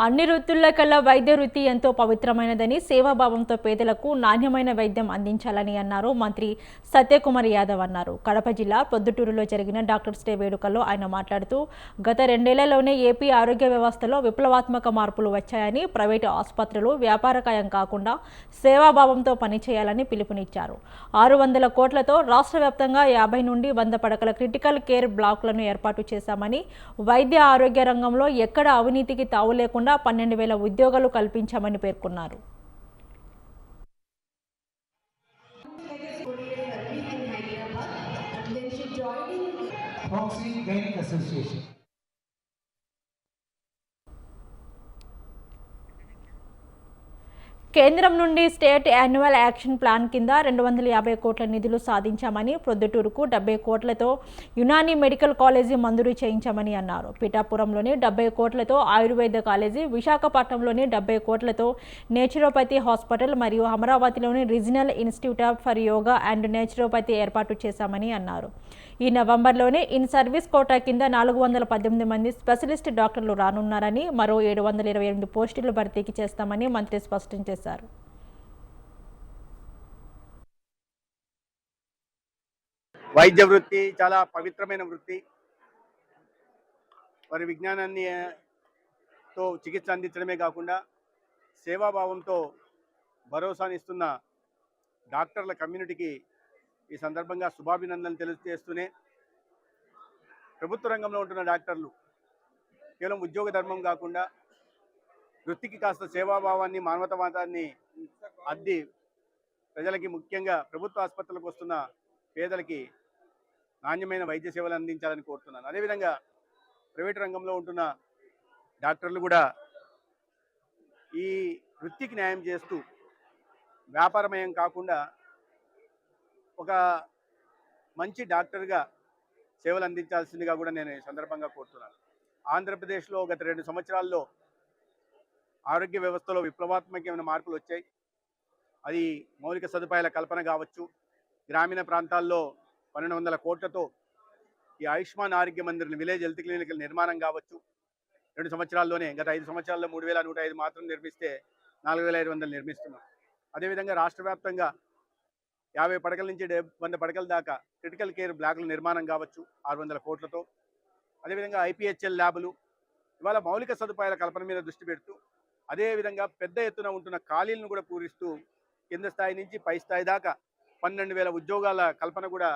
అన్ని వృత్తుల కల్లా వైద్య వృత్తి ఎంతో పవిత్రమైనదని, సేవాభావంతో పేదలకు నాణ్యమైన వైద్యం అందించాలని అన్నారు మంత్రి సత్యకుమార్ యాదవ్ అన్నారు. కడప జిల్లా పొద్దుటూరులో జరిగిన డాక్టర్స్ డే వేడుకల్లో ఆయన మాట్లాడుతూ, గత 2 ఏళ్లలోనే ఏపీ ఆరోగ్య వ్యవస్థలో విప్లవాత్మక మార్పులు వచ్చాయని, ప్రైవేటు ఆసుపత్రులు వ్యాపారకాయం కాకుండా సేవాభావంతో పనిచేయాలని పిలుపునిచ్చారు. 600 కోట్లతో రాష్ట్ర వ్యాప్తంగా 50 నుండి 100 పడకల క్రిటికల్ కేర్ బ్లాకులను ఏర్పాటు చేశామని, వైద్య ఆరోగ్య రంగంలో ఎక్కడ అవినీతికి తావు లేకుండా 12,000 ఉద్యోగాలు కల్పించామని పేర్కొన్నారు. కేంద్రం నుండి స్టేట్ యాన్యువల్ యాక్షన్ ప్లాన్ కింద 250 కోట్ల నిధులు సాధించామని, ప్రొద్దుటూరుకు 70 కోట్లతో యునాని మెడికల్ కాలేజీ మంజూరు చేయించామని అన్నారు. పిఠాపురంలోని 70 కోట్లతో ఆయుర్వేద కాలేజీ, విశాఖపట్నంలోని 70 కోట్లతో నేచురోపతి హాస్పిటల్ మరియు అమరావతిలోని regional institute for yoga and naturopathy ఏర్పాటు చేశామని అన్నారు. ఈ నవంబర్లోనే ఇన్ సర్వీస్ కోటా కింద 418 మంది స్పెషలిస్ట్ డాక్టర్లు రానున్నారని, మరో 728 పోస్టులు భర్తీకి చేస్తామని మంత్రి స్పష్టం చేశారు. వైద్య వృత్తి చాలా పవిత్రమైన వృత్తి. వారి విజ్ఞానాన్ని తో చికిత్స అందించడమే కాకుండా సేవాభావంతో భరోసానిస్తున్న డాక్టర్ల కమ్యూనిటీకి ఈ సందర్భంగా శుభాభినందనలు తెలియజేస్తూనే, ప్రభుత్వ రంగంలో ఉంటున్న డాక్టర్లు కేవలం ఉద్యోగ ధర్మం కాకుండా వృత్తికి కాస్త సేవాభావాన్ని, మానవతావాదాన్ని అద్ది ప్రజలకి, ముఖ్యంగా ప్రభుత్వ ఆసుపత్రులకు వస్తున్న పేదలకి నాణ్యమైన వైద్య సేవలు అందించాలని కోరుతున్నాను. అదేవిధంగా ప్రైవేట్ రంగంలో ఉంటున్న డాక్టర్లు కూడా ఈ వృత్తికి న్యాయం చేస్తూ వ్యాపారమయం కాకుండా ఒక మంచి డాక్టర్గా సేవలు అందించాల్సిందిగా కూడా నేను ఈ సందర్భంగా కోరుతున్నాను. ఆంధ్రప్రదేశ్లో గత 2 సంవత్సరాల్లో ఆరోగ్య వ్యవస్థలో విప్లవాత్మకమైన మార్పులు వచ్చాయి. అది మౌలిక సదుపాయాల కల్పన కావచ్చు, గ్రామీణ ప్రాంతాల్లో 1200 కోట్లతో ఈ ఆయుష్మాన్ ఆరోగ్య మందిర్ విలేజ్ హెల్త్ క్లినికల్ నిర్మాణం కావచ్చు. 2 సంవత్సరాల్లోనే, గత 5 సంవత్సరాల్లో 3105 మాత్రం నిర్మిస్తే 4500 నిర్మిస్తున్నాం. అదేవిధంగా రాష్ట్ర వ్యాప్తంగా 50 పడకల నుంచి 100 పడకల దాకా క్రిటికల్ కేర్ బ్లాకుల నిర్మాణం కావచ్చు 600 కోట్లతో. అదేవిధంగా IPHL ల్యాబులు, ఇవాళ మౌలిక సదుపాయాల కల్పన మీద దృష్టి పెడుతూ, అదేవిధంగా పెద్ద ఎత్తున ఉంటున్న ఖాళీలను కూడా పూరిస్తూ కింద స్థాయి నుంచి పై స్థాయి దాకా 12,000 ఉద్యోగాల కల్పన కూడా